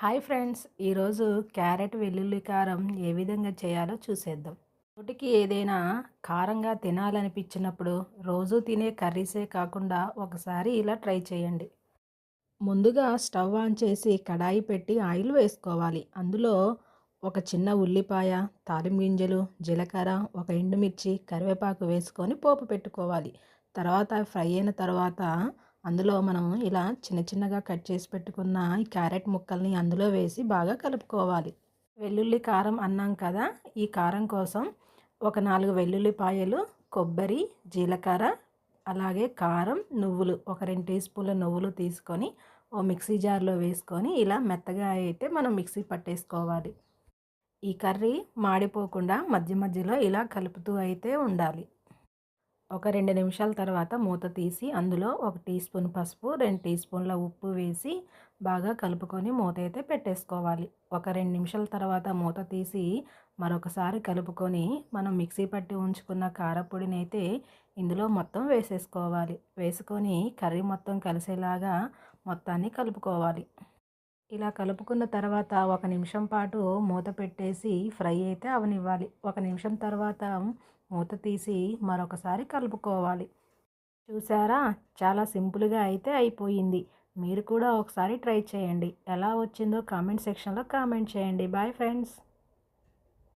Hi friends, ఈరోజు carrot వెల్లుల్లి కారం ఏ విధంగా చేయాలో చూసేద్దాం. నోటికి ఏదైనా కారంగా తినాలనిపించినప్పుడు రోజు తినే కర్రీసే కాకుండా ఒకసారి ఇలా ట్రై చేయండి. ముందుగా స్టవ్ ఆన్ చేసి కడాయి పెట్టి ఆయిల్ వేసుకోవాలి. అందులో ఒక చిన్న ఉల్లిపాయ, తాలింపు గింజలు, జీలకర్ర, ఒక ఎండుమిర్చి, కరివేపాకు వేసుకొని పోపు పెట్టుకోవాలి. తర్వాత ఫ్రై అయిన తర్వాత అందులో మనం ఇలా చిన్న చిన్నగా కట్ చేసి పెట్టుకున్న ఈ క్యారెట్ ముక్కల్ని అందులో వేసి బాగా కలుపుకోవాలి. వెల్లుల్లి కారం అన్నాం కదా, ఈ కారం కోసం ఒక 4 వెల్లుల్లిపాయలు, కొబ్బరి, జీలకర్ర, అలాగే కారం, నువ్వులు ఒక 2 టీ స్పూన్ల నువ్వులు తీసుకొని ఓ మిక్సీ జార్లో వేసుకొని ఇలా మెత్తగా అయితే మనం మిక్సీ పట్టేసుకోవాలి. ఈ కర్రీ మాడిపోకుండా మధ్య మధ్యలో ఇలా కలుపుతూ అయితే ఉండాలి. ఒక 2 నిమిషాల తర్వాత మూత తీసి అందులో ఒక టీ స్పూన్ పసుపు, 2 టీ స్పూన్ల ఉప్పు వేసి బాగా కలుపుకొని మూత అయితే పెట్టేసుకోవాలి. ఒక 2 నిమిషాల తర్వాత మూత తీసి మరొకసారి కలుపుకొని మనం మిక్సీ పట్టి ఉంచుకున్న కారపొడిని అయితే ఇందులో మొత్తం వేసేసుకోవాలి. వేసుకొని కర్రీ మొత్తం కలిసేలాగా మొత్తాన్ని కలుపుకోవాలి. ఇలా కలుపుకున్న తర్వాత ఒక నిమిషం పాటు మూత పెట్టేసి ఫ్రై అయితే అవనివ్వాలి. ఒక నిమిషం తర్వాత మూత తీసి మరొకసారి కలుపుకోవాలి. చూసారా, చాలా సింపుల్గా అయితే అయిపోయింది. మీరు కూడా ఒకసారి ట్రై చేయండి. ఎలా వచ్చిందో కామెంట్ సెక్షన్లో కామెంట్ చేయండి. Bye friends.